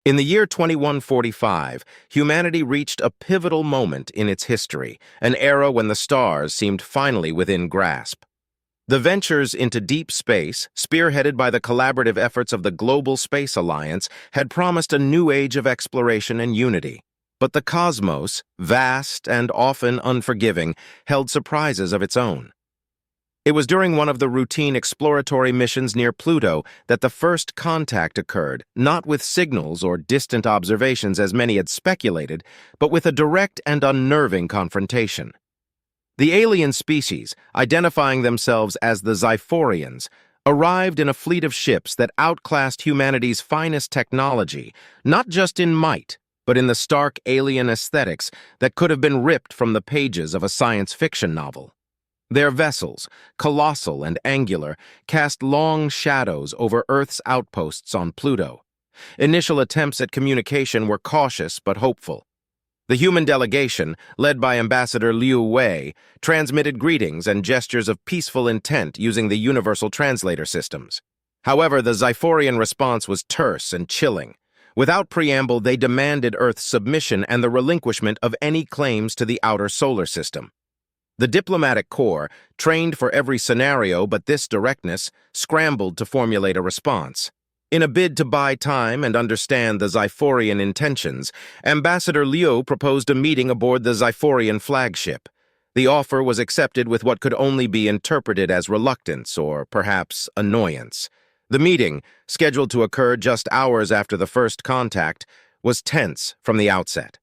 In the year 2145, humanity reached a pivotal moment in its history, an era when the stars seemed finally within grasp. The ventures into deep space, spearheaded by the collaborative efforts of the Global Space Alliance, had promised a new age of exploration and unity. But the cosmos, vast and often unforgiving, held surprises of its own. It was during one of the routine exploratory missions near Pluto that the first contact occurred, not with signals or distant observations as many had speculated, but with a direct and unnerving confrontation. The alien species, identifying themselves as the Xiphorians, arrived in a fleet of ships that outclassed humanity's finest technology, not just in might, but in the stark alien aesthetics that could have been ripped from the pages of a science fiction novel. Their vessels, colossal and angular, cast long shadows over Earth's outposts on Pluto. Initial attempts at communication were cautious but hopeful. The human delegation, led by Ambassador Liu Wei, transmitted greetings and gestures of peaceful intent using the universal translator systems. However, the Xiphorian response was terse and chilling. Without preamble, they demanded Earth's submission and the relinquishment of any claims to the outer solar system. The diplomatic corps, trained for every scenario but this directness, scrambled to formulate a response. In a bid to buy time and understand the Xiphorian intentions, Ambassador Liu proposed a meeting aboard the Xiphorian flagship. The offer was accepted with what could only be interpreted as reluctance or perhaps annoyance. The meeting, scheduled to occur just hours after the first contact, was tense from the outset.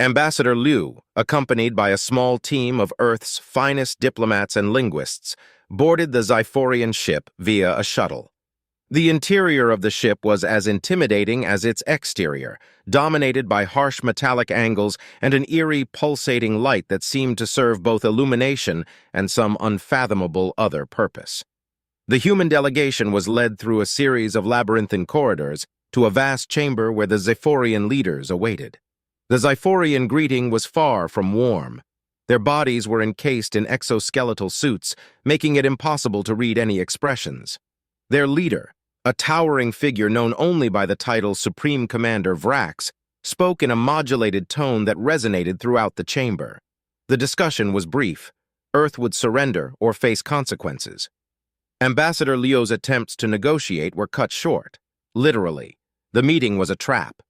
Ambassador Liu, accompanied by a small team of Earth's finest diplomats and linguists, boarded the Xiphorian ship via a shuttle. The interior of the ship was as intimidating as its exterior, dominated by harsh metallic angles and an eerie pulsating light that seemed to serve both illumination and some unfathomable other purpose. The human delegation was led through a series of labyrinthine corridors to a vast chamber where the Xiphorian leaders awaited. The Xiphorian greeting was far from warm. Their bodies were encased in exoskeletal suits, making it impossible to read any expressions. Their leader, a towering figure known only by the title Supreme Commander Vrax, spoke in a modulated tone that resonated throughout the chamber. The discussion was brief. Earth would surrender or face consequences. Ambassador Liu's attempts to negotiate were cut short. Literally, the meeting was a trap.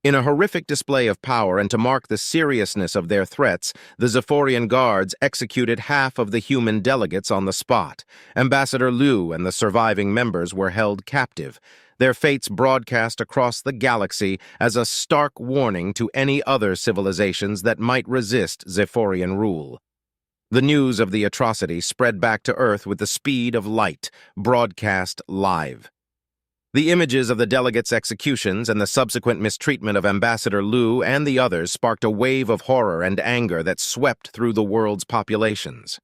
In a horrific display of power and to mark the seriousness of their threats, the Xiphorian guards executed half of the human delegates on the spot. Ambassador Liu and the surviving members were held captive, their fates broadcast across the galaxy as a stark warning to any other civilizations that might resist Xiphorian rule. The news of the atrocity spread back to Earth with the speed of light, broadcast live. The images of the delegates' executions and the subsequent mistreatment of Ambassador Liu and the others sparked a wave of horror and anger that swept through the world's populations.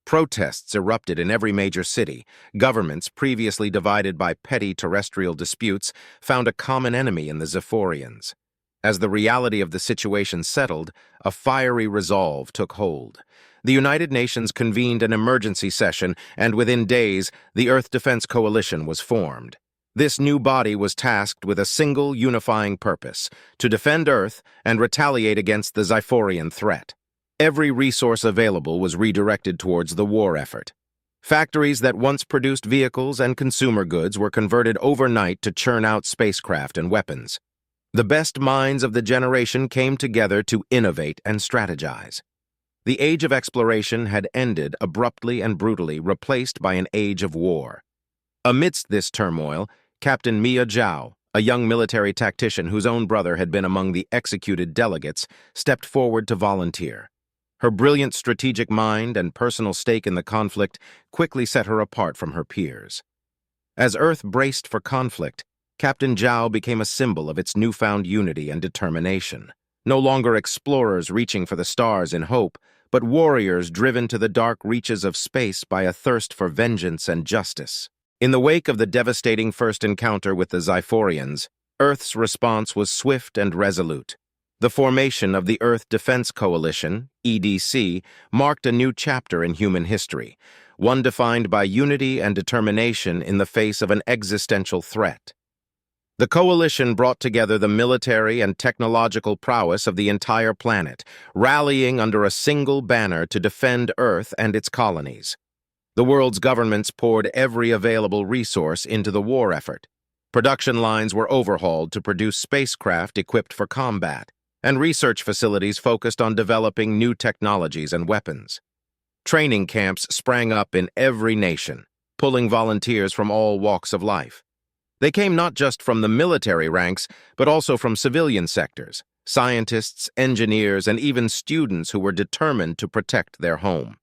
Protests erupted in every major city. Governments, previously divided by petty terrestrial disputes, found a common enemy in the Xiphorians. As the reality of the situation settled, a fiery resolve took hold. The United Nations convened an emergency session, and within days, the Earth Defense Coalition was formed. This new body was tasked with a single unifying purpose, to defend Earth and retaliate against the Xiphorian threat. Every resource available was redirected towards the war effort. Factories that once produced vehicles and consumer goods were converted overnight to churn out spacecraft and weapons. The best minds of the generation came together to innovate and strategize. The age of exploration had ended abruptly and brutally, replaced by an age of war. Amidst this turmoil, Captain Mia Zhao, a young military tactician whose own brother had been among the executed delegates, stepped forward to volunteer. Her brilliant strategic mind and personal stake in the conflict quickly set her apart from her peers. As Earth braced for conflict, Captain Zhao became a symbol of its newfound unity and determination. No longer explorers reaching for the stars in hope, but warriors driven to the dark reaches of space by a thirst for vengeance and justice. In the wake of the devastating first encounter with the Xiphorians, Earth's response was swift and resolute. The formation of the Earth Defense Coalition, EDC, marked a new chapter in human history, one defined by unity and determination in the face of an existential threat. The coalition brought together the military and technological prowess of the entire planet, rallying under a single banner to defend Earth and its colonies. The world's governments poured every available resource into the war effort. Production lines were overhauled to produce spacecraft equipped for combat, and research facilities focused on developing new technologies and weapons. Training camps sprang up in every nation, pulling volunteers from all walks of life. They came not just from the military ranks, but also from civilian sectors, scientists, engineers, and even students who were determined to protect their home.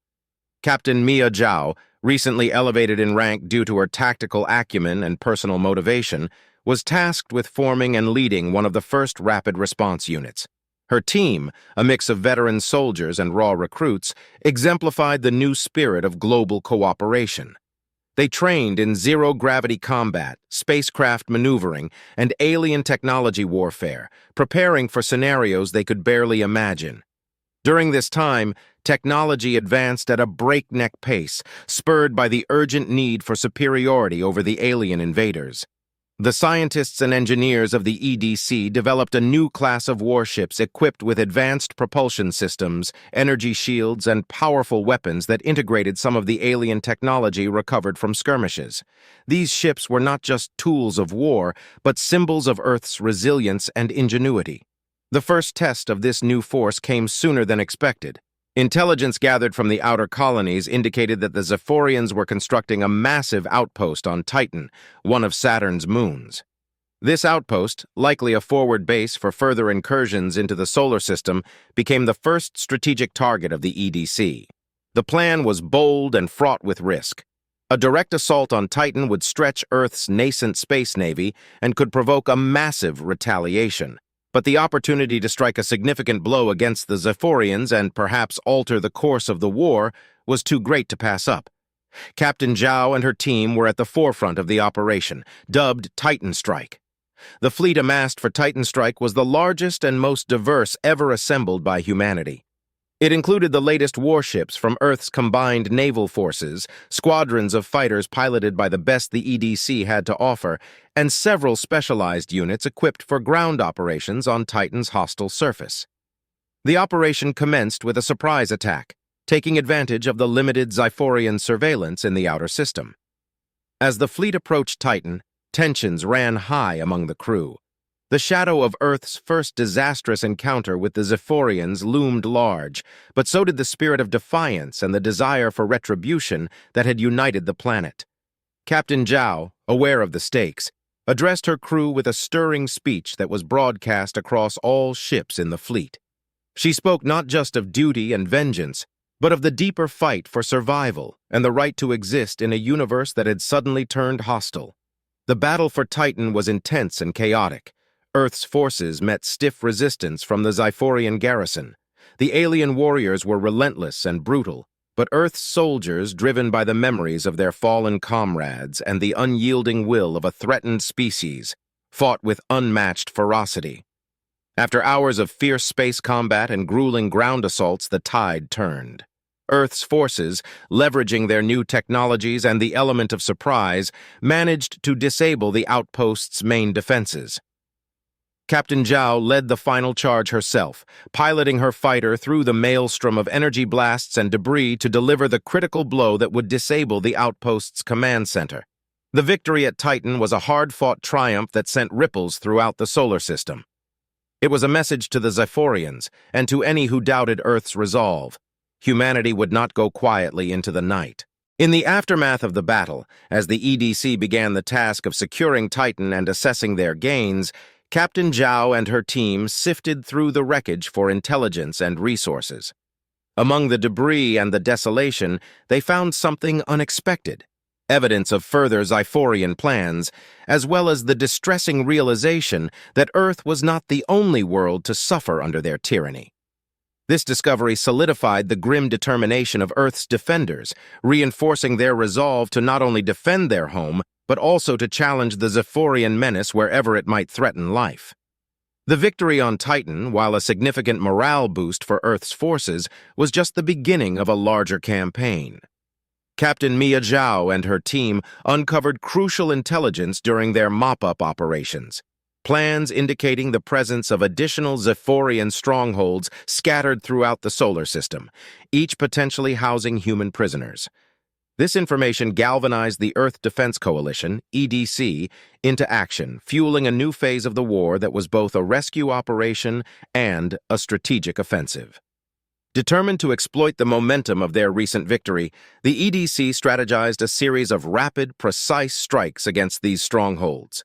Captain Mia Zhao, recently elevated in rank due to her tactical acumen and personal motivation, was tasked with forming and leading one of the first rapid response units. Her team, a mix of veteran soldiers and raw recruits, exemplified the new spirit of global cooperation. They trained in zero-gravity combat, spacecraft maneuvering, and alien technology warfare, preparing for scenarios they could barely imagine. During this time, technology advanced at a breakneck pace, spurred by the urgent need for superiority over the alien invaders. The scientists and engineers of the EDC developed a new class of warships equipped with advanced propulsion systems, energy shields, and powerful weapons that integrated some of the alien technology recovered from skirmishes. These ships were not just tools of war, but symbols of Earth's resilience and ingenuity. The first test of this new force came sooner than expected. Intelligence gathered from the outer colonies indicated that the Zephyrians were constructing a massive outpost on Titan, one of Saturn's moons. This outpost, likely a forward base for further incursions into the solar system, became the first strategic target of the EDC. The plan was bold and fraught with risk. A direct assault on Titan would stretch Earth's nascent space navy and could provoke a massive retaliation. But the opportunity to strike a significant blow against the Zephyrians and perhaps alter the course of the war was too great to pass up. Captain Zhao and her team were at the forefront of the operation, dubbed Titan Strike. The fleet amassed for Titan Strike was the largest and most diverse ever assembled by humanity. It included the latest warships from Earth's combined naval forces, squadrons of fighters piloted by the best the EDC had to offer, and several specialized units equipped for ground operations on Titan's hostile surface. The operation commenced with a surprise attack, taking advantage of the limited Zephyrian surveillance in the outer system. As the fleet approached Titan, tensions ran high among the crew. The shadow of Earth's first disastrous encounter with the Zephyrians loomed large, but so did the spirit of defiance and the desire for retribution that had united the planet. Captain Zhao, aware of the stakes, addressed her crew with a stirring speech that was broadcast across all ships in the fleet. She spoke not just of duty and vengeance, but of the deeper fight for survival and the right to exist in a universe that had suddenly turned hostile. The battle for Titan was intense and chaotic. Earth's forces met stiff resistance from the Zephyrian garrison. The alien warriors were relentless and brutal, but Earth's soldiers, driven by the memories of their fallen comrades and the unyielding will of a threatened species, fought with unmatched ferocity. After hours of fierce space combat and grueling ground assaults, the tide turned. Earth's forces, leveraging their new technologies and the element of surprise, managed to disable the outpost's main defenses. Captain Zhao led the final charge herself, piloting her fighter through the maelstrom of energy blasts and debris to deliver the critical blow that would disable the outpost's command center. The victory at Titan was a hard-fought triumph that sent ripples throughout the solar system. It was a message to the Zephyrians and to any who doubted Earth's resolve. Humanity would not go quietly into the night. In the aftermath of the battle, as the EDC began the task of securing Titan and assessing their gains, Captain Zhao and her team sifted through the wreckage for intelligence and resources. Among the debris and the desolation, they found something unexpected, evidence of further Zephyrian plans, as well as the distressing realization that Earth was not the only world to suffer under their tyranny. This discovery solidified the grim determination of Earth's defenders, reinforcing their resolve to not only defend their home, but also to challenge the Zephyrian menace wherever it might threaten life. The victory on Titan, while a significant morale boost for Earth's forces, was just the beginning of a larger campaign. Captain Mia Zhao and her team uncovered crucial intelligence during their mop-up operations. plans indicating the presence of additional Zephyrian strongholds scattered throughout the solar system, each potentially housing human prisoners. This information galvanized the Earth Defense Coalition, EDC, into action, fueling a new phase of the war that was both a rescue operation and a strategic offensive. Determined to exploit the momentum of their recent victory, the EDC strategized a series of rapid, precise strikes against these strongholds.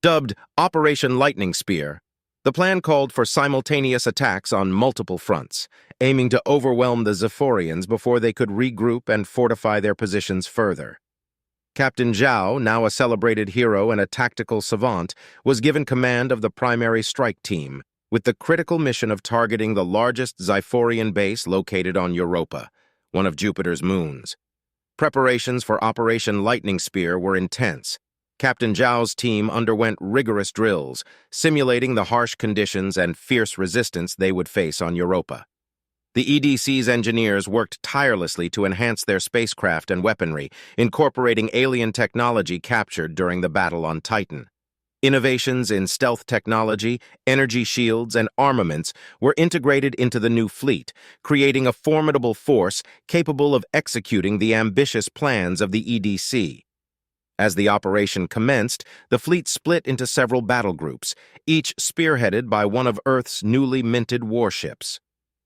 Dubbed Operation Lightning Spear, the plan called for simultaneous attacks on multiple fronts, aiming to overwhelm the Zephyrians before they could regroup and fortify their positions further. Captain Zhao, now a celebrated hero and a tactical savant, was given command of the primary strike team, with the critical mission of targeting the largest Zephyrian base located on Europa, one of Jupiter's moons. Preparations for Operation Lightning Spear were intense. Captain Zhao's team underwent rigorous drills, simulating the harsh conditions and fierce resistance they would face on Europa. The EDC's engineers worked tirelessly to enhance their spacecraft and weaponry, incorporating alien technology captured during the battle on Titan. Innovations in stealth technology, energy shields, and armaments were integrated into the new fleet, creating a formidable force capable of executing the ambitious plans of the EDC. As the operation commenced, the fleet split into several battle groups, each spearheaded by one of Earth's newly minted warships.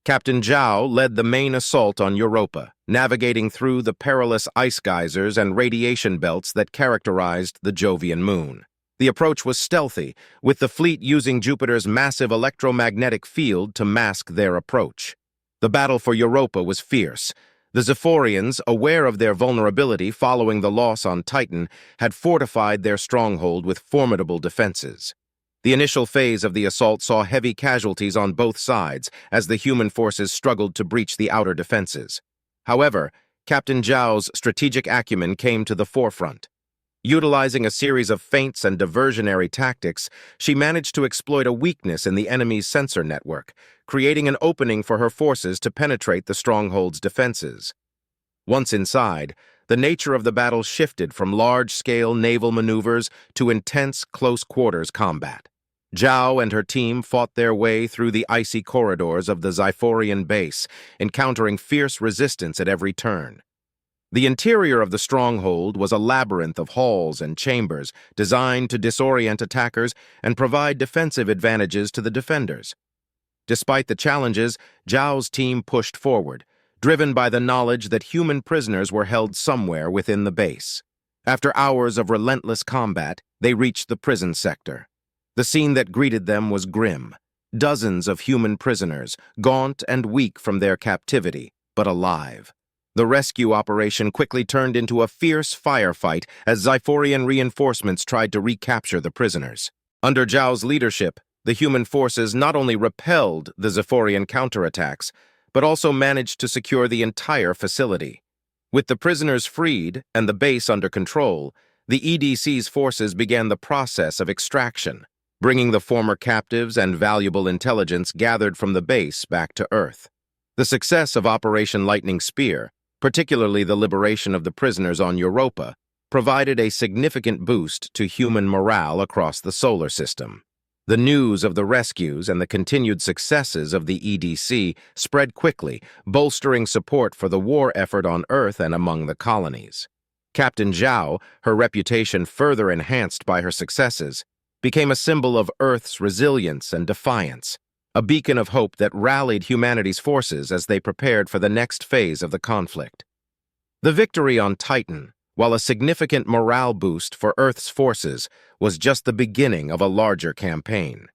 Captain Zhao led the main assault on Europa, navigating through the perilous ice geysers and radiation belts that characterized the Jovian moon. The approach was stealthy, with the fleet using Jupiter's massive electromagnetic field to mask their approach. The battle for Europa was fierce. The Zephyrians, aware of their vulnerability following the loss on Titan, had fortified their stronghold with formidable defenses. The initial phase of the assault saw heavy casualties on both sides as the human forces struggled to breach the outer defenses. However, Captain Zhao's strategic acumen came to the forefront. Utilizing a series of feints and diversionary tactics, she managed to exploit a weakness in the enemy's sensor network, creating an opening for her forces to penetrate the stronghold's defenses. Once inside, the nature of the battle shifted from large-scale naval maneuvers to intense close-quarters combat. Zhao and her team fought their way through the icy corridors of the Zephyrian base, encountering fierce resistance at every turn. The interior of the stronghold was a labyrinth of halls and chambers designed to disorient attackers and provide defensive advantages to the defenders. Despite the challenges, Zhao's team pushed forward, driven by the knowledge that human prisoners were held somewhere within the base. After hours of relentless combat, they reached the prison sector. The scene that greeted them was grim. Dozens of human prisoners, gaunt and weak from their captivity, but alive. The rescue operation quickly turned into a fierce firefight as Zephyrian reinforcements tried to recapture the prisoners. Under Zhao's leadership, the human forces not only repelled the Zephyrian counterattacks, but also managed to secure the entire facility. With the prisoners freed and the base under control, the EDC's forces began the process of extraction, bringing the former captives and valuable intelligence gathered from the base back to Earth. The success of Operation Lightning Spear, particularly the liberation of the prisoners on Europa, provided a significant boost to human morale across the solar system. The news of the rescues and the continued successes of the EDC spread quickly, bolstering support for the war effort on Earth and among the colonies. Captain Zhao, her reputation further enhanced by her successes, became a symbol of Earth's resilience and defiance, a beacon of hope that rallied humanity's forces as they prepared for the next phase of the conflict. The victory on Titan, while a significant morale boost for Earth's forces, was just the beginning of a larger campaign.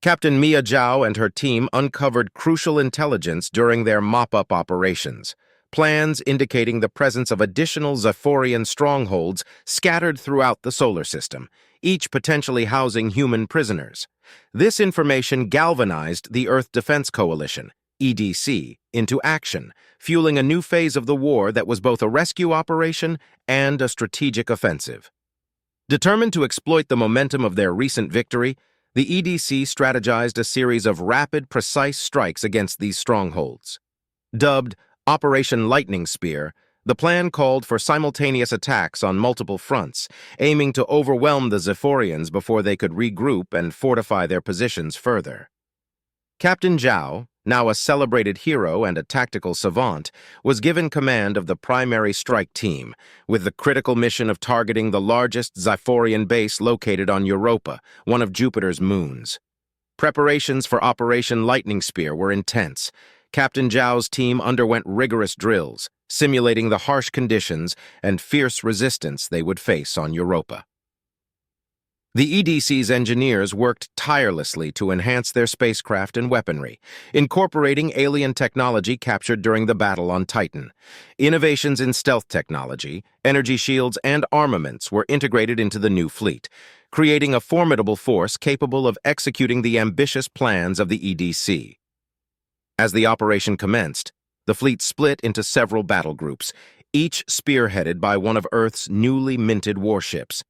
Captain Mia Zhao and her team uncovered crucial intelligence during their mop-up operations, plans indicating the presence of additional Zephyrian strongholds scattered throughout the solar system, each potentially housing human prisoners. This information galvanized the Earth Defense Coalition, EDC, into action, fueling a new phase of the war that was both a rescue operation and a strategic offensive. Determined to exploit the momentum of their recent victory, the EDC strategized a series of rapid, precise strikes against these strongholds. Dubbed Operation Lightning Spear, The plan called for simultaneous attacks on multiple fronts, aiming to overwhelm the Zephyrians before they could regroup and fortify their positions further. Captain Zhao, now a celebrated hero and a tactical savant, was given command of the primary strike team, with the critical mission of targeting the largest Zephyrian base located on Europa, one of Jupiter's moons. Preparations for Operation Lightning Spear were intense. Captain Zhao's team underwent rigorous drills, simulating the harsh conditions and fierce resistance they would face on Europa. The EDC's engineers worked tirelessly to enhance their spacecraft and weaponry, incorporating alien technology captured during the battle on Titan. Innovations in stealth technology, energy shields, and armaments were integrated into the new fleet, creating a formidable force capable of executing the ambitious plans of the EDC. As the operation commenced, the fleet split into several battle groups, each spearheaded by one of Earth's newly minted warships.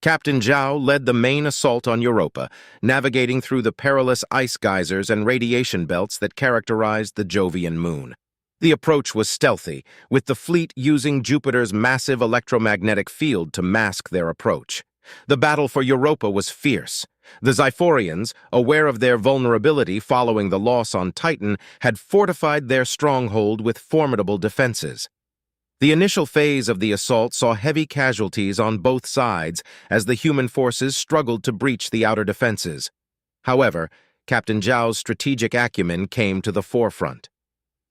Captain Zhao led the main assault on Europa, navigating through the perilous ice geysers and radiation belts that characterized the Jovian moon. The approach was stealthy, with the fleet using Jupiter's massive electromagnetic field to mask their approach. The battle for Europa was fierce. The Zephyrians, aware of their vulnerability following the loss on Titan, had fortified their stronghold with formidable defenses. The initial phase of the assault saw heavy casualties on both sides as the human forces struggled to breach the outer defenses. However, Captain Zhao's strategic acumen came to the forefront.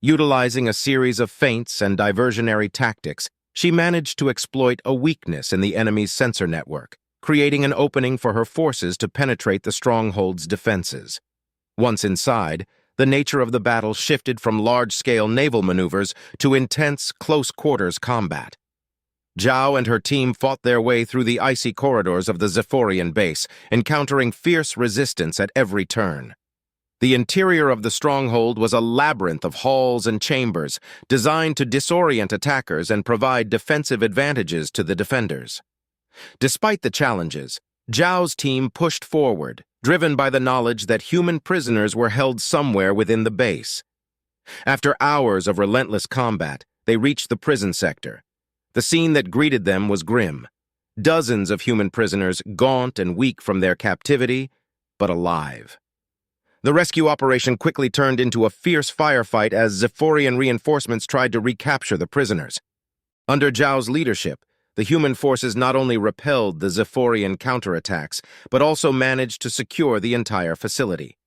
Utilizing a series of feints and diversionary tactics, she managed to exploit a weakness in the enemy's sensor network, creating an opening for her forces to penetrate the stronghold's defenses. Once inside, the nature of the battle shifted from large-scale naval maneuvers to intense, close-quarters combat. Zhao and her team fought their way through the icy corridors of the Zephyrian base, encountering fierce resistance at every turn. The interior of the stronghold was a labyrinth of halls and chambers, designed to disorient attackers and provide defensive advantages to the defenders. Despite the challenges, Zhao's team pushed forward, driven by the knowledge that human prisoners were held somewhere within the base. After hours of relentless combat, they reached the prison sector. The scene that greeted them was grim. Dozens of human prisoners, gaunt and weak from their captivity, but alive. The rescue operation quickly turned into a fierce firefight as Zephyrian reinforcements tried to recapture the prisoners. Under Zhao's leadership, the human forces not only repelled the Zephyrian counterattacks, but also managed to secure the entire facility.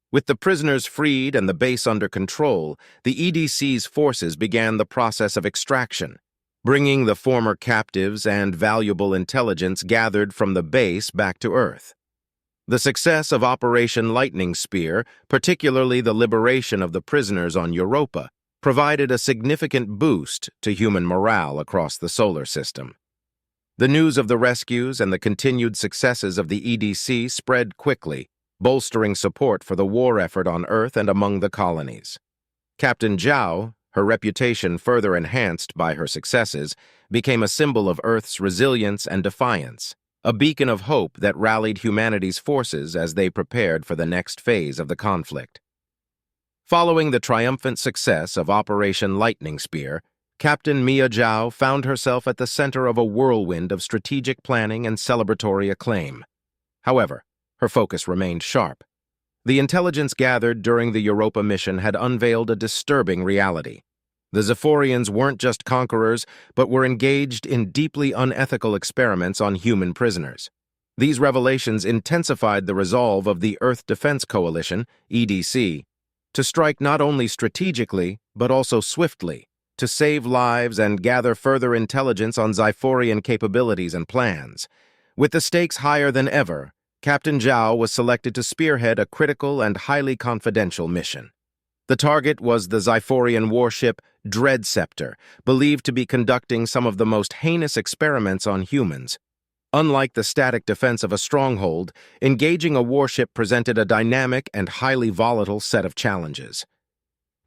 With the prisoners freed and the base under control, the EDC's forces began the process of extraction, bringing the former captives and valuable intelligence gathered from the base back to Earth. The success of Operation Lightning Spear, particularly the liberation of the prisoners on Europa, provided a significant boost to human morale across the solar system. The news of the rescues and the continued successes of the EDC spread quickly, bolstering support for the war effort on Earth and among the colonies. Captain Zhao, her reputation further enhanced by her successes, became a symbol of Earth's resilience and defiance, a beacon of hope that rallied humanity's forces as they prepared for the next phase of the conflict. Following the triumphant success of Operation Lightning Spear, Captain Mia Zhao found herself at the center of a whirlwind of strategic planning and celebratory acclaim. However, her focus remained sharp. The intelligence gathered during the Europa mission had unveiled a disturbing reality. The Zephyrians weren't just conquerors, but were engaged in deeply unethical experiments on human prisoners. These revelations intensified the resolve of the Earth Defense Coalition, EDC, to strike not only strategically, but also swiftly, to save lives and gather further intelligence on Zephyrian capabilities and plans. With the stakes higher than ever, Captain Zhao was selected to spearhead a critical and highly confidential mission. The target was the Zephyrian warship Scepter, believed to be conducting some of the most heinous experiments on humans. Unlike the static defense of a stronghold, engaging a warship presented a dynamic and highly volatile set of challenges.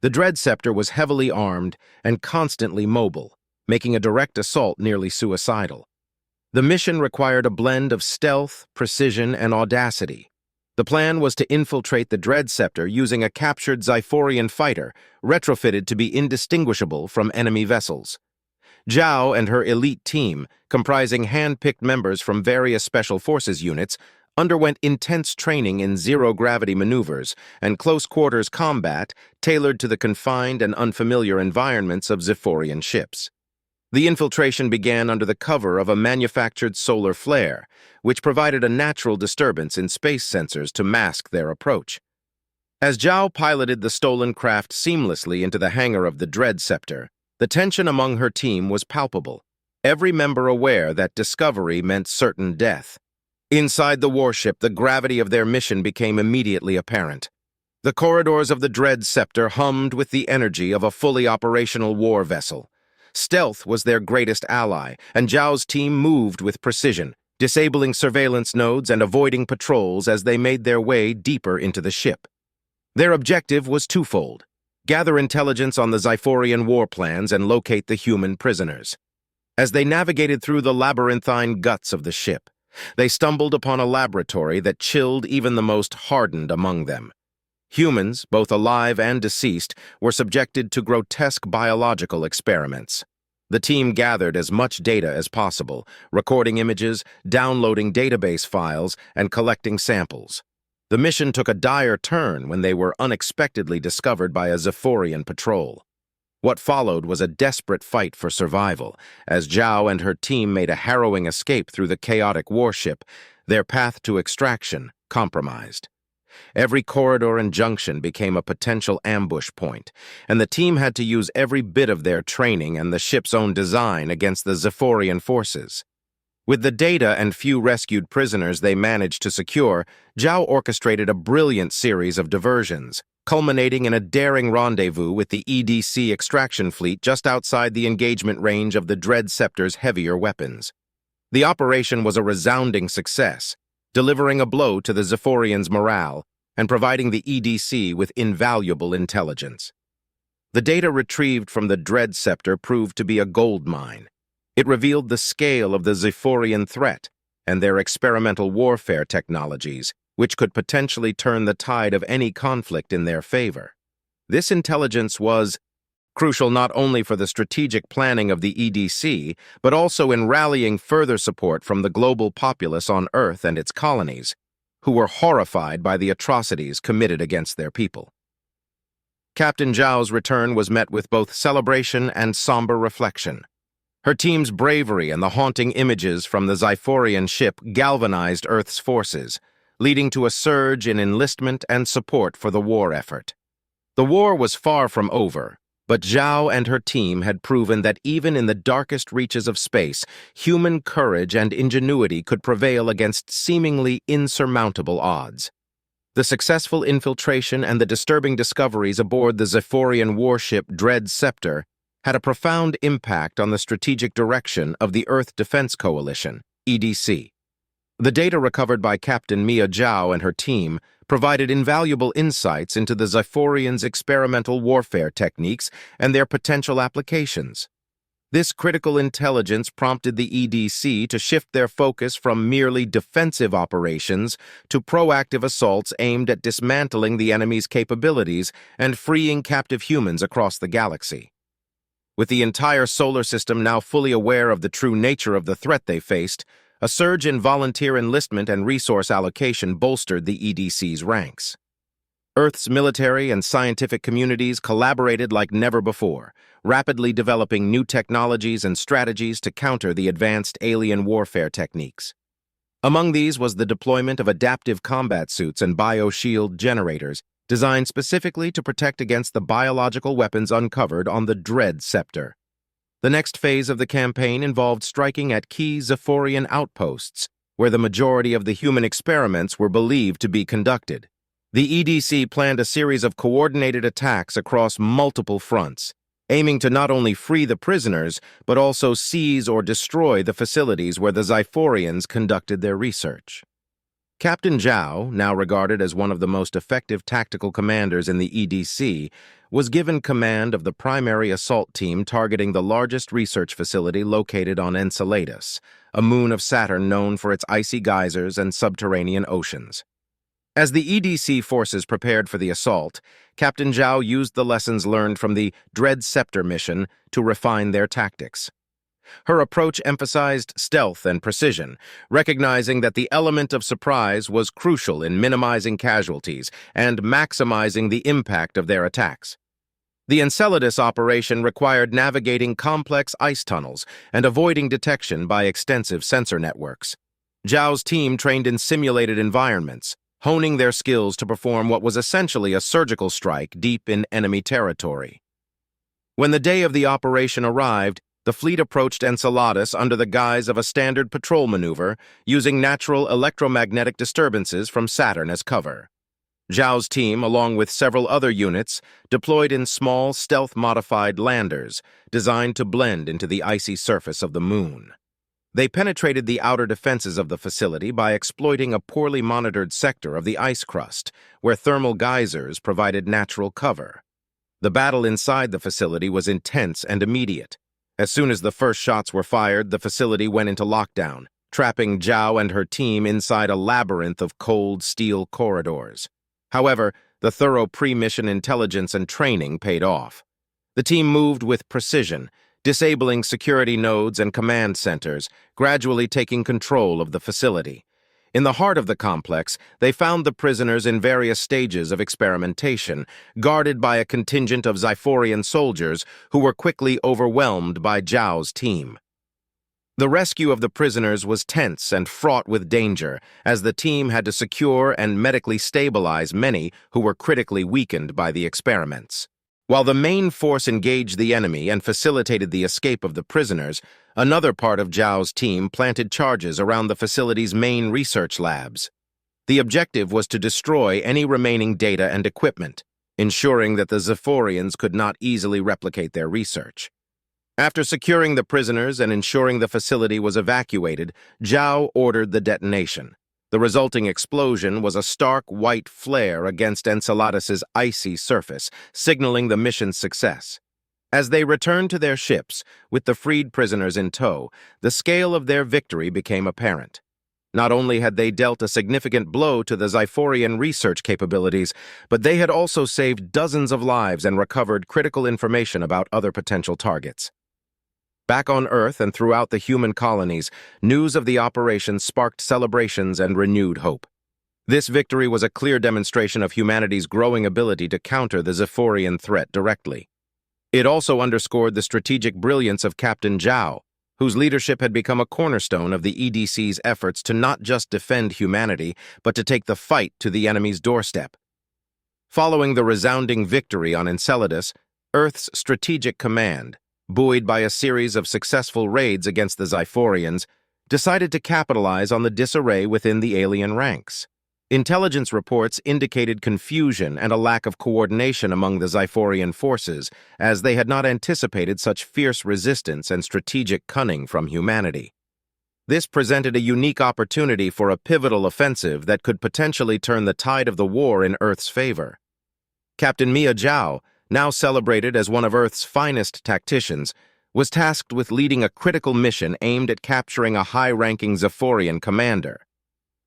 The Scepter was heavily armed and constantly mobile, making a direct assault nearly suicidal. The mission required a blend of stealth, precision, and audacity. The plan was to infiltrate the Scepter using a captured Zephyrian fighter, retrofitted to be indistinguishable from enemy vessels. Zhao and her elite team, comprising hand-picked members from various special forces units, underwent intense training in zero-gravity maneuvers and close-quarters combat tailored to the confined and unfamiliar environments of Zephyrian ships. The infiltration began under the cover of a manufactured solar flare, which provided a natural disturbance in space sensors to mask their approach. As Zhao piloted the stolen craft seamlessly into the hangar of the Dread Scepter, the tension among her team was palpable, every member aware that discovery meant certain death. Inside the warship, the gravity of their mission became immediately apparent. The corridors of the Dread Scepter hummed with the energy of a fully operational war vessel. Stealth was their greatest ally, and Zhao's team moved with precision, disabling surveillance nodes and avoiding patrols as they made their way deeper into the ship. Their objective was twofold: gather intelligence on the Zephyrian war plans and locate the human prisoners. As they navigated through the labyrinthine guts of the ship, they stumbled upon a laboratory that chilled even the most hardened among them. Humans, both alive and deceased, were subjected to grotesque biological experiments. The team gathered as much data as possible, recording images, downloading database files, and collecting samples. The mission took a dire turn when they were unexpectedly discovered by a Zephyrian patrol. What followed was a desperate fight for survival, as Zhao and her team made a harrowing escape through the chaotic warship, their path to extraction compromised. Every corridor and junction became a potential ambush point, and the team had to use every bit of their training and the ship's own design against the Zephyrian forces. With the data and few rescued prisoners they managed to secure, Zhao orchestrated a brilliant series of diversions, culminating in a daring rendezvous with the EDC extraction fleet just outside the engagement range of the Dread Scepter's heavier weapons. The operation was a resounding success, delivering a blow to the Zephyrians' morale and providing the EDC with invaluable intelligence. The data retrieved from the Dread Scepter proved to be a gold mine. It revealed the scale of the Zephyrian threat and their experimental warfare technologies, which could potentially turn the tide of any conflict in their favor. This intelligence was crucial not only for the strategic planning of the EDC, but also in rallying further support from the global populace on Earth and its colonies, who were horrified by the atrocities committed against their people. Captain Zhao's return was met with both celebration and somber reflection. Her team's bravery and the haunting images from the Zephyrian ship galvanized Earth's forces, leading to a surge in enlistment and support for the war effort. The war was far from over, but Zhao and her team had proven that even in the darkest reaches of space, human courage and ingenuity could prevail against seemingly insurmountable odds. The successful infiltration and the disturbing discoveries aboard the Zephyrian warship Dread Scepter had a profound impact on the strategic direction of the Earth Defense Coalition, EDC. The data recovered by Captain Mia Zhao and her team provided invaluable insights into the Zephyrians' experimental warfare techniques and their potential applications. This critical intelligence prompted the EDC to shift their focus from merely defensive operations to proactive assaults aimed at dismantling the enemy's capabilities and freeing captive humans across the galaxy. With the entire solar system now fully aware of the true nature of the threat they faced, a surge in volunteer enlistment and resource allocation bolstered the EDC's ranks. Earth's military and scientific communities collaborated like never before, rapidly developing new technologies and strategies to counter the advanced alien warfare techniques. Among these was the deployment of adaptive combat suits and bioshield generators, designed specifically to protect against the biological weapons uncovered on the Dread Scepter. The next phase of the campaign involved striking at key Zephyrian outposts, where the majority of the human experiments were believed to be conducted. The EDC planned a series of coordinated attacks across multiple fronts, aiming to not only free the prisoners, but also seize or destroy the facilities where the Zephyrians conducted their research. Captain Zhao, now regarded as one of the most effective tactical commanders in the EDC, was given command of the primary assault team targeting the largest research facility located on Enceladus, a moon of Saturn known for its icy geysers and subterranean oceans. As the EDC forces prepared for the assault, Captain Zhao used the lessons learned from the Dread Scepter mission to refine their tactics. Her approach emphasized stealth and precision, recognizing that the element of surprise was crucial in minimizing casualties and maximizing the impact of their attacks. The Enceladus operation required navigating complex ice tunnels and avoiding detection by extensive sensor networks. Zhao's team trained in simulated environments, honing their skills to perform what was essentially a surgical strike deep in enemy territory. When the day of the operation arrived, the fleet approached Enceladus under the guise of a standard patrol maneuver, using natural electromagnetic disturbances from Saturn as cover. Zhao's team, along with several other units, deployed in small, stealth-modified landers designed to blend into the icy surface of the moon. They penetrated the outer defenses of the facility by exploiting a poorly monitored sector of the ice crust, where thermal geysers provided natural cover. The battle inside the facility was intense and immediate. As soon as the first shots were fired, the facility went into lockdown, trapping Zhao and her team inside a labyrinth of cold steel corridors. However, the thorough pre-mission intelligence and training paid off. The team moved with precision, disabling security nodes and command centers, gradually taking control of the facility. In the heart of the complex, they found the prisoners in various stages of experimentation, guarded by a contingent of Xiphorian soldiers who were quickly overwhelmed by Zhao's team. The rescue of the prisoners was tense and fraught with danger, as the team had to secure and medically stabilize many who were critically weakened by the experiments. While the main force engaged the enemy and facilitated the escape of the prisoners, another part of Zhao's team planted charges around the facility's main research labs. The objective was to destroy any remaining data and equipment, ensuring that the Xiphorians could not easily replicate their research. After securing the prisoners and ensuring the facility was evacuated, Zhao ordered the detonation. The resulting explosion was a stark white flare against Enceladus's icy surface, signaling the mission's success. As they returned to their ships, with the freed prisoners in tow, the scale of their victory became apparent. Not only had they dealt a significant blow to the Xiphorian research capabilities, but they had also saved dozens of lives and recovered critical information about other potential targets. Back on Earth and throughout the human colonies, news of the operation sparked celebrations and renewed hope. This victory was a clear demonstration of humanity's growing ability to counter the Xiphorian threat directly. It also underscored the strategic brilliance of Captain Zhao, whose leadership had become a cornerstone of the EDC's efforts to not just defend humanity, but to take the fight to the enemy's doorstep. Following the resounding victory on Enceladus, Earth's strategic command, buoyed by a series of successful raids against the Xiphorians, decided to capitalize on the disarray within the alien ranks. Intelligence reports indicated confusion and a lack of coordination among the Xiphorian forces, as they had not anticipated such fierce resistance and strategic cunning from humanity. This presented a unique opportunity for a pivotal offensive that could potentially turn the tide of the war in Earth's favor. Captain Mia Zhao, now celebrated as one of Earth's finest tacticians, was tasked with leading a critical mission aimed at capturing a high-ranking Xiphorian commander.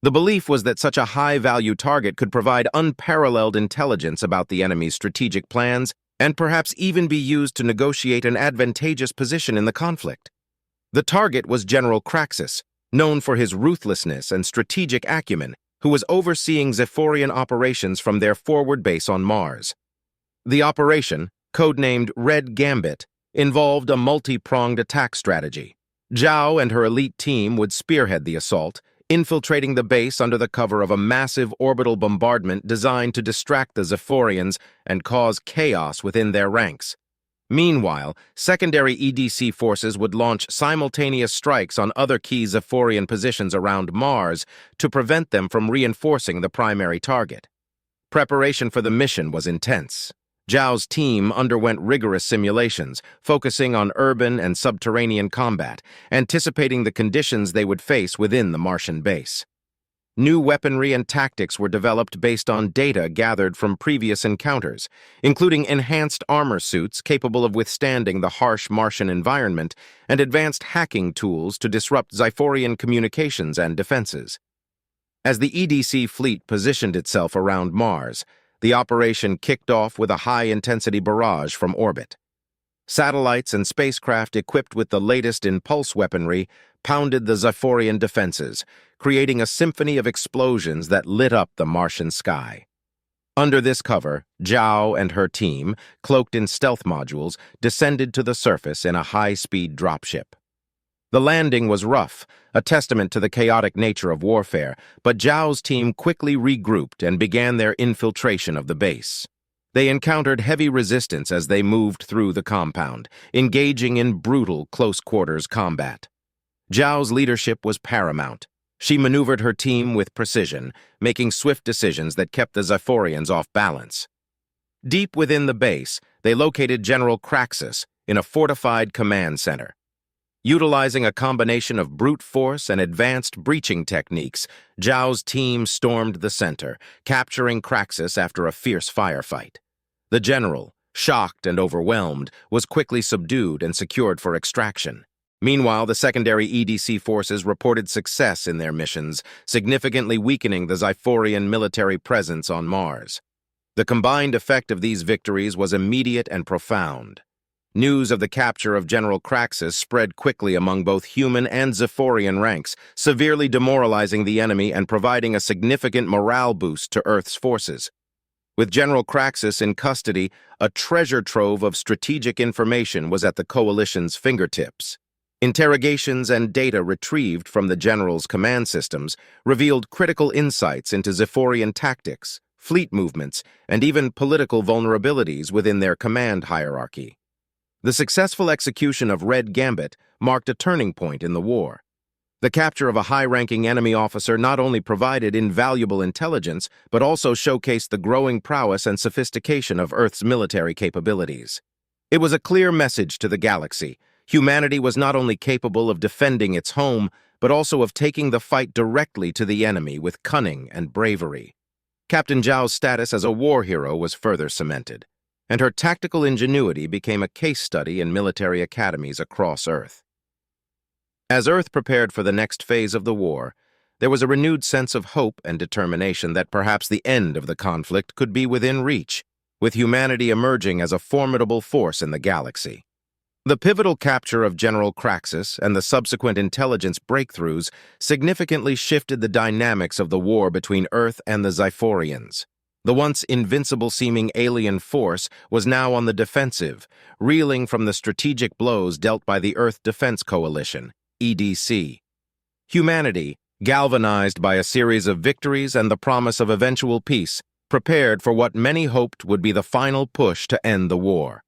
The belief was that such a high-value target could provide unparalleled intelligence about the enemy's strategic plans and perhaps even be used to negotiate an advantageous position in the conflict. The target was General Kraxus, known for his ruthlessness and strategic acumen, who was overseeing Xiphorian operations from their forward base on Mars. The operation, codenamed Red Gambit, involved a multi-pronged attack strategy. Zhao and her elite team would spearhead the assault, infiltrating the base under the cover of a massive orbital bombardment designed to distract the Xiphorians and cause chaos within their ranks. Meanwhile, secondary EDC forces would launch simultaneous strikes on other key Xiphorian positions around Mars to prevent them from reinforcing the primary target. Preparation for the mission was intense. Zhao's team underwent rigorous simulations, focusing on urban and subterranean combat, anticipating the conditions they would face within the Martian base. New weaponry and tactics were developed based on data gathered from previous encounters, including enhanced armor suits capable of withstanding the harsh Martian environment and advanced hacking tools to disrupt Xiphorian communications and defenses. As the EDC fleet positioned itself around Mars, the operation kicked off with a high-intensity barrage from orbit. Satellites and spacecraft equipped with the latest in pulse weaponry pounded the Zephyrian defenses, creating a symphony of explosions that lit up the Martian sky. Under this cover, Zhao and her team, cloaked in stealth modules, descended to the surface in a high-speed dropship. The landing was rough, a testament to the chaotic nature of warfare, but Zhao's team quickly regrouped and began their infiltration of the base. They encountered heavy resistance as they moved through the compound, engaging in brutal close-quarters combat. Zhao's leadership was paramount. She maneuvered her team with precision, making swift decisions that kept the Zephyrians off balance. Deep within the base, they located General Craxus in a fortified command center. Utilizing a combination of brute force and advanced breaching techniques, Zhao's team stormed the center, capturing Craxus after a fierce firefight. The general, shocked and overwhelmed, was quickly subdued and secured for extraction. Meanwhile, the secondary EDC forces reported success in their missions, significantly weakening the Zephyrian military presence on Mars. The combined effect of these victories was immediate and profound. News of the capture of General Craxus spread quickly among both human and Zephyrian ranks, severely demoralizing the enemy and providing a significant morale boost to Earth's forces. With General Craxus in custody, a treasure trove of strategic information was at the coalition's fingertips. Interrogations and data retrieved from the general's command systems revealed critical insights into Zephyrian tactics, fleet movements, and even political vulnerabilities within their command hierarchy. The successful execution of Red Gambit marked a turning point in the war. The capture of a high-ranking enemy officer not only provided invaluable intelligence, but also showcased the growing prowess and sophistication of Earth's military capabilities. It was a clear message to the galaxy. Humanity was not only capable of defending its home, but also of taking the fight directly to the enemy with cunning and bravery. Captain Zhao's status as a war hero was further cemented, and her tactical ingenuity became a case study in military academies across Earth. As Earth prepared for the next phase of the war, there was a renewed sense of hope and determination that perhaps the end of the conflict could be within reach, with humanity emerging as a formidable force in the galaxy. The pivotal capture of General Craxus and the subsequent intelligence breakthroughs significantly shifted the dynamics of the war between Earth and the Zephyrians. The once invincible-seeming alien force was now on the defensive, reeling from the strategic blows dealt by the Earth Defense Coalition, EDC. Humanity, galvanized by a series of victories and the promise of eventual peace, prepared for what many hoped would be the final push to end the war.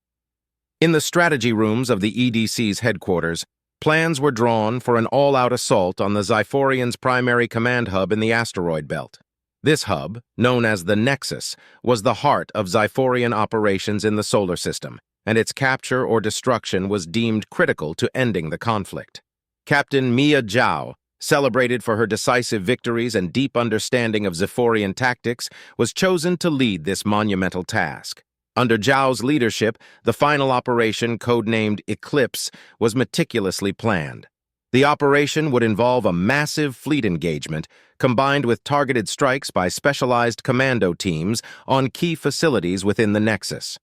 In the strategy rooms of the EDC's headquarters, plans were drawn for an all-out assault on the Zephyrians' primary command hub in the asteroid belt. This hub, known as the Nexus, was the heart of Zephyrian operations in the solar system, and its capture or destruction was deemed critical to ending the conflict. Captain Mia Zhao, celebrated for her decisive victories and deep understanding of Zephyrian tactics, was chosen to lead this monumental task. Under Zhao's leadership, the final operation, codenamed Eclipse, was meticulously planned. The operation would involve a massive fleet engagement, combined with targeted strikes by specialized commando teams on key facilities within the Nexus.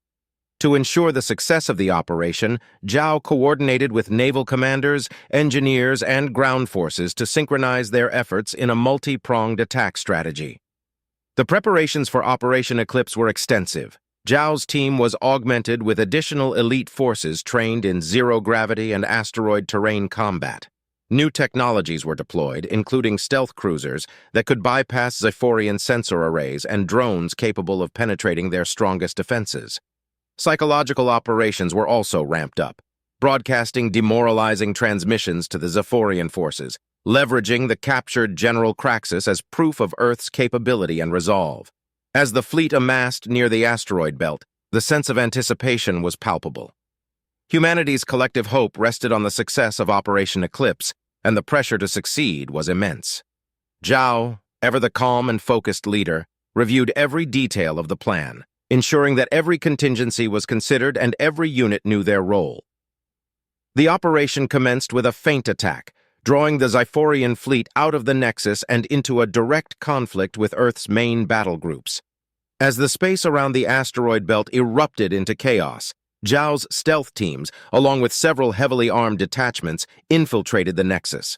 To ensure the success of the operation, Zhao coordinated with naval commanders, engineers, and ground forces to synchronize their efforts in a multi-pronged attack strategy. The preparations for Operation Eclipse were extensive. Zhao's team was augmented with additional elite forces trained in zero-gravity and asteroid terrain combat. New technologies were deployed, including stealth cruisers that could bypass Zephyrian sensor arrays and drones capable of penetrating their strongest defenses. Psychological operations were also ramped up, broadcasting demoralizing transmissions to the Zephyrian forces, leveraging the captured General Craxus as proof of Earth's capability and resolve. As the fleet amassed near the asteroid belt, the sense of anticipation was palpable. Humanity's collective hope rested on the success of Operation Eclipse, and the pressure to succeed was immense. Zhao, ever the calm and focused leader, reviewed every detail of the plan, ensuring that every contingency was considered and every unit knew their role. The operation commenced with a feint attack, drawing the Zephyrian fleet out of the Nexus and into a direct conflict with Earth's main battle groups. As the space around the asteroid belt erupted into chaos, Zhao's stealth teams, along with several heavily armed detachments, infiltrated the Nexus.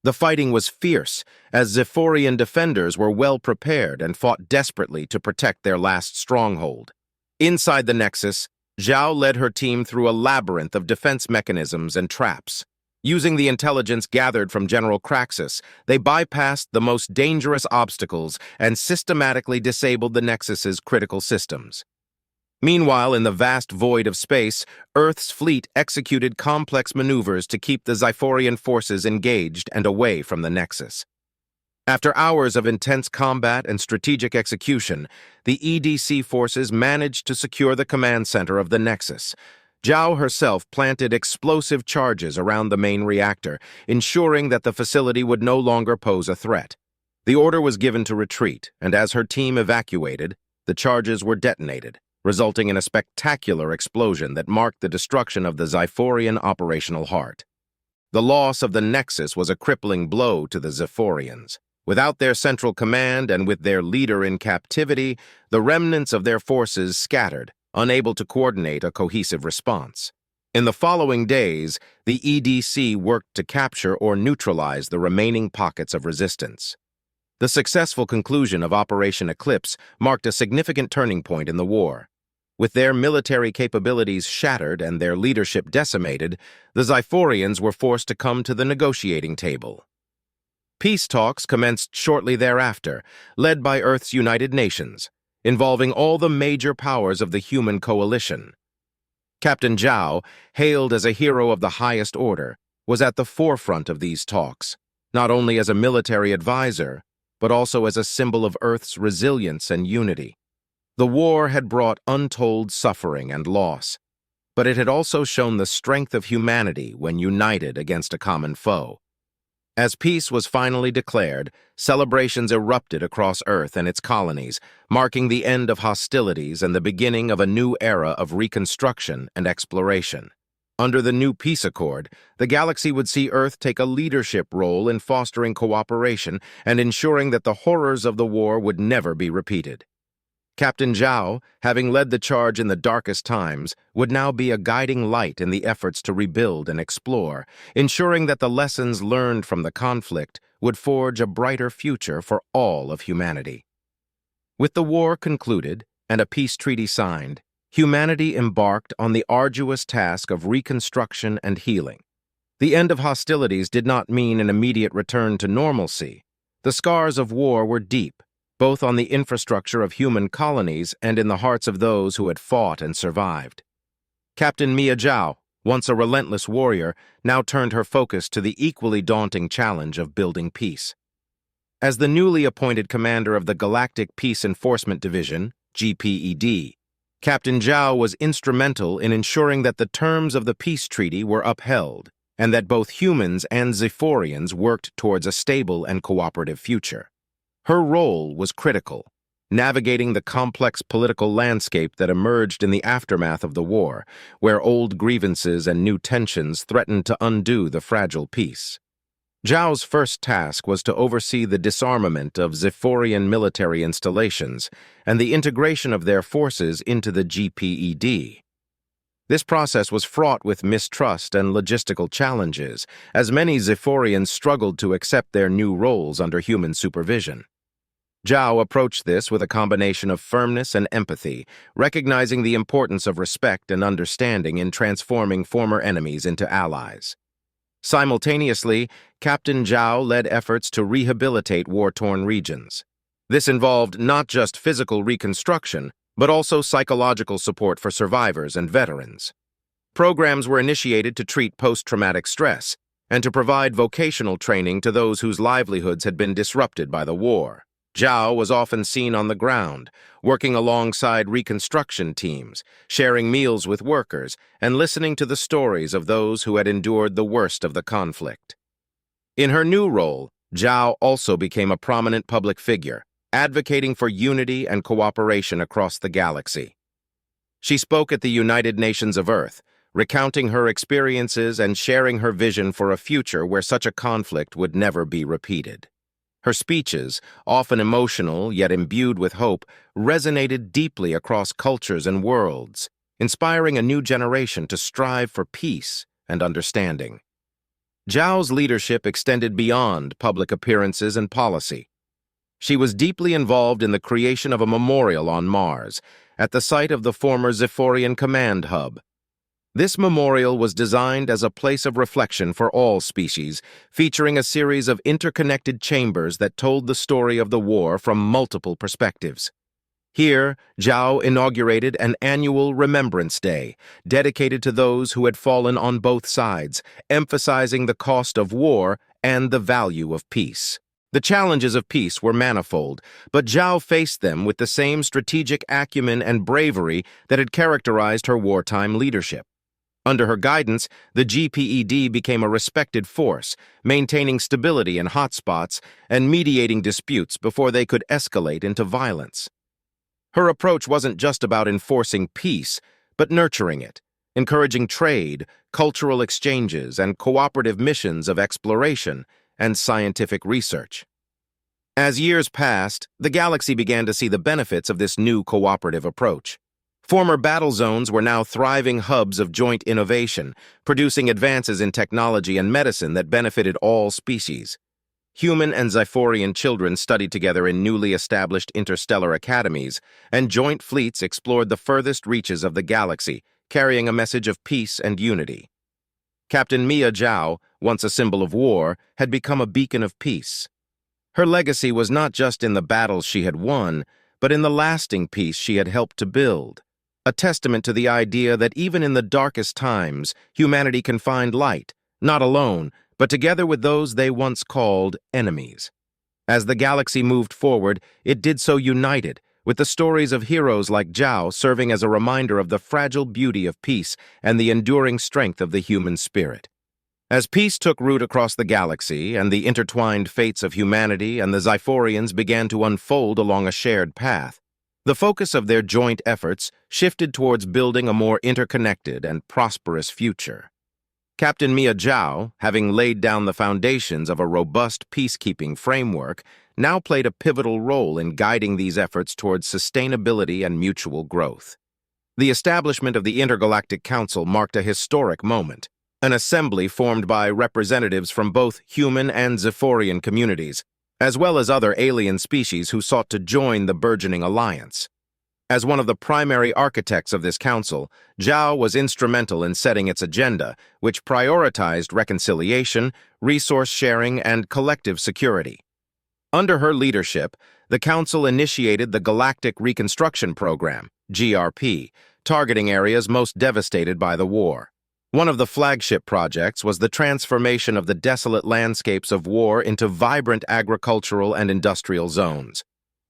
The fighting was fierce, as Zephyrian defenders were well prepared and fought desperately to protect their last stronghold. Inside the Nexus, Zhao led her team through a labyrinth of defense mechanisms and traps. Using the intelligence gathered from General Craxus, they bypassed the most dangerous obstacles and systematically disabled the Nexus's critical systems. Meanwhile, in the vast void of space, Earth's fleet executed complex maneuvers to keep the Zephyrian forces engaged and away from the Nexus. After hours of intense combat and strategic execution, the EDC forces managed to secure the command center of the Nexus. Zhao herself planted explosive charges around the main reactor, ensuring that the facility would no longer pose a threat. The order was given to retreat, and as her team evacuated, the charges were detonated, resulting in a spectacular explosion that marked the destruction of the Zephyrian operational heart. The loss of the Nexus was a crippling blow to the Zephyrians. Without their central command and with their leader in captivity, the remnants of their forces scattered, unable to coordinate a cohesive response. In the following days, the EDC worked to capture or neutralize the remaining pockets of resistance. The successful conclusion of Operation Eclipse marked a significant turning point in the war. With their military capabilities shattered and their leadership decimated, the Zephyrians were forced to come to the negotiating table. Peace talks commenced shortly thereafter, led by Earth's United Nations, involving all the major powers of the human coalition. Captain Zhao, hailed as a hero of the highest order, was at the forefront of these talks, not only as a military advisor, but also as a symbol of Earth's resilience and unity. The war had brought untold suffering and loss, but it had also shown the strength of humanity when united against a common foe. As peace was finally declared, celebrations erupted across Earth and its colonies, marking the end of hostilities and the beginning of a new era of reconstruction and exploration. Under the new peace accord, the galaxy would see Earth take a leadership role in fostering cooperation and ensuring that the horrors of the war would never be repeated. Captain Zhao, having led the charge in the darkest times, would now be a guiding light in the efforts to rebuild and explore, ensuring that the lessons learned from the conflict would forge a brighter future for all of humanity. With the war concluded and a peace treaty signed, humanity embarked on the arduous task of reconstruction and healing. The end of hostilities did not mean an immediate return to normalcy. The scars of war were deep, both on the infrastructure of human colonies and in the hearts of those who had fought and survived. Captain Mia Zhao, once a relentless warrior, now turned her focus to the equally daunting challenge of building peace. As the newly appointed commander of the Galactic Peace Enforcement Division, GPED, Captain Zhao was instrumental in ensuring that the terms of the peace treaty were upheld and that both humans and Zephyrians worked towards a stable and cooperative future. Her role was critical, navigating the complex political landscape that emerged in the aftermath of the war, where old grievances and new tensions threatened to undo the fragile peace. Zhao's first task was to oversee the disarmament of Zephyrian military installations and the integration of their forces into the GPED. This process was fraught with mistrust and logistical challenges, as many Zephyrians struggled to accept their new roles under human supervision. Zhao approached this with a combination of firmness and empathy, recognizing the importance of respect and understanding in transforming former enemies into allies. Simultaneously, Captain Zhao led efforts to rehabilitate war-torn regions. This involved not just physical reconstruction, but also psychological support for survivors and veterans. Programs were initiated to treat post-traumatic stress and to provide vocational training to those whose livelihoods had been disrupted by the war. Zhao was often seen on the ground, working alongside reconstruction teams, sharing meals with workers, and listening to the stories of those who had endured the worst of the conflict. In her new role, Zhao also became a prominent public figure, advocating for unity and cooperation across the galaxy. She spoke at the United Nations of Earth, recounting her experiences and sharing her vision for a future where such a conflict would never be repeated. Her speeches, often emotional yet imbued with hope, resonated deeply across cultures and worlds, inspiring a new generation to strive for peace and understanding. Zhao's leadership extended beyond public appearances and policy. She was deeply involved in the creation of a memorial on Mars, at the site of the former Zephyrian Command Hub. This memorial was designed as a place of reflection for all species, featuring a series of interconnected chambers that told the story of the war from multiple perspectives. Here, Zhao inaugurated an annual Remembrance Day, dedicated to those who had fallen on both sides, emphasizing the cost of war and the value of peace. The challenges of peace were manifold, but Zhao faced them with the same strategic acumen and bravery that had characterized her wartime leadership. Under her guidance, the GPED became a respected force, maintaining stability in hotspots and mediating disputes before they could escalate into violence. Her approach wasn't just about enforcing peace, but nurturing it, encouraging trade, cultural exchanges, and cooperative missions of exploration and scientific research. As years passed, the galaxy began to see the benefits of this new cooperative approach. Former battle zones were now thriving hubs of joint innovation, producing advances in technology and medicine that benefited all species. Human and Zephyrian children studied together in newly established interstellar academies, and joint fleets explored the furthest reaches of the galaxy, carrying a message of peace and unity. Captain Mia Zhao, once a symbol of war, had become a beacon of peace. Her legacy was not just in the battles she had won, but in the lasting peace she had helped to build. A testament to the idea that even in the darkest times, humanity can find light, not alone, but together with those they once called enemies. As the galaxy moved forward, it did so united, with the stories of heroes like Zhao serving as a reminder of the fragile beauty of peace and the enduring strength of the human spirit. As peace took root across the galaxy and the intertwined fates of humanity and the Zephyrians began to unfold along a shared path, the focus of their joint efforts shifted towards building a more interconnected and prosperous future. Captain Mia Zhao, having laid down the foundations of a robust peacekeeping framework, now played a pivotal role in guiding these efforts towards sustainability and mutual growth. The establishment of the Intergalactic Council marked a historic moment, an assembly formed by representatives from both human and Zephyrian communities, as well as other alien species who sought to join the burgeoning alliance. As one of the primary architects of this council, Zhao was instrumental in setting its agenda, which prioritized reconciliation, resource sharing, and collective security. Under her leadership, the council initiated the Galactic Reconstruction Program, GRP, targeting areas most devastated by the war. One of the flagship projects was the transformation of the desolate landscapes of war into vibrant agricultural and industrial zones.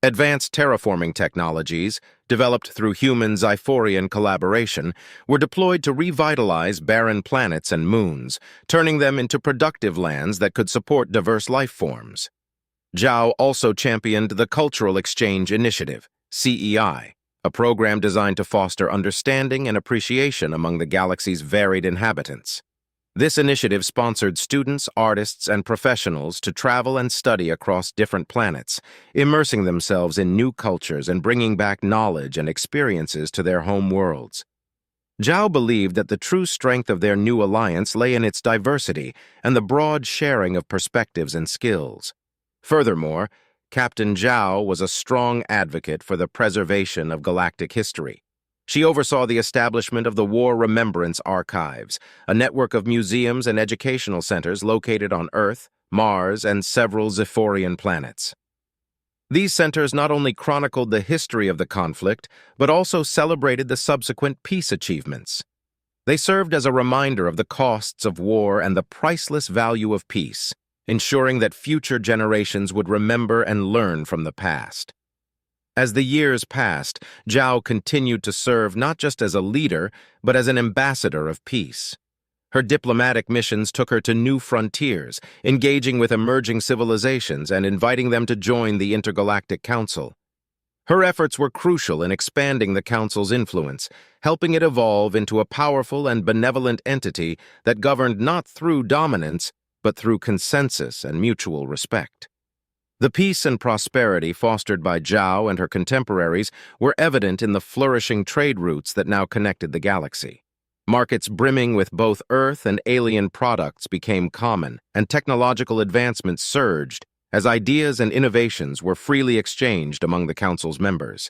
Advanced terraforming technologies, developed through human-Zephyrian collaboration, were deployed to revitalize barren planets and moons, turning them into productive lands that could support diverse life forms. Zhao also championed the Cultural Exchange Initiative, CEI, a program designed to foster understanding and appreciation among the galaxy's varied inhabitants. This initiative sponsored students, artists, and professionals to travel and study across different planets, immersing themselves in new cultures and bringing back knowledge and experiences to their home worlds. Zhao believed that the true strength of their new alliance lay in its diversity and the broad sharing of perspectives and skills. Furthermore, Captain Zhao was a strong advocate for the preservation of galactic history. She oversaw the establishment of the War Remembrance Archives, a network of museums and educational centers located on Earth, Mars, and several Zephyrian planets. These centers not only chronicled the history of the conflict, but also celebrated the subsequent peace achievements. They served as a reminder of the costs of war and the priceless value of peace, ensuring that future generations would remember and learn from the past. As the years passed, Zhao continued to serve not just as a leader, but as an ambassador of peace. Her diplomatic missions took her to new frontiers, engaging with emerging civilizations and inviting them to join the Intergalactic Council. Her efforts were crucial in expanding the Council's influence, helping it evolve into a powerful and benevolent entity that governed not through dominance, but through consensus and mutual respect. The peace and prosperity fostered by Zhao and her contemporaries were evident in the flourishing trade routes that now connected the galaxy. Markets brimming with both Earth and alien products became common, and technological advancements surged as ideas and innovations were freely exchanged among the Council's members.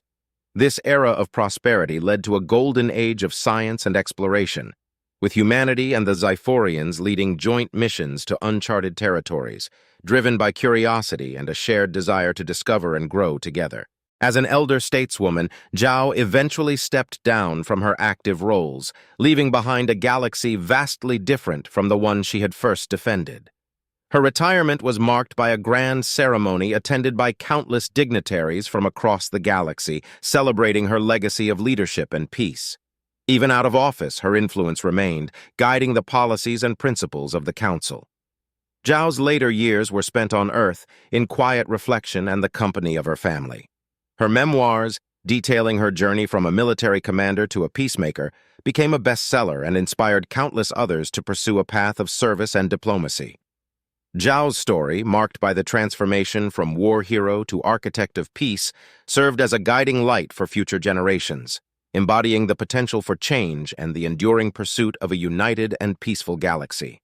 This era of prosperity led to a golden age of science and exploration, with humanity and the Xiphorians leading joint missions to uncharted territories, driven by curiosity and a shared desire to discover and grow together. As an elder stateswoman, Zhao eventually stepped down from her active roles, leaving behind a galaxy vastly different from the one she had first defended. Her retirement was marked by a grand ceremony attended by countless dignitaries from across the galaxy, celebrating her legacy of leadership and peace. Even out of office, her influence remained, guiding the policies and principles of the Council. Zhao's later years were spent on Earth, in quiet reflection and the company of her family. Her memoirs, detailing her journey from a military commander to a peacemaker, became a bestseller and inspired countless others to pursue a path of service and diplomacy. Zhao's story, marked by the transformation from war hero to architect of peace, served as a guiding light for future generations, embodying the potential for change and the enduring pursuit of a united and peaceful galaxy.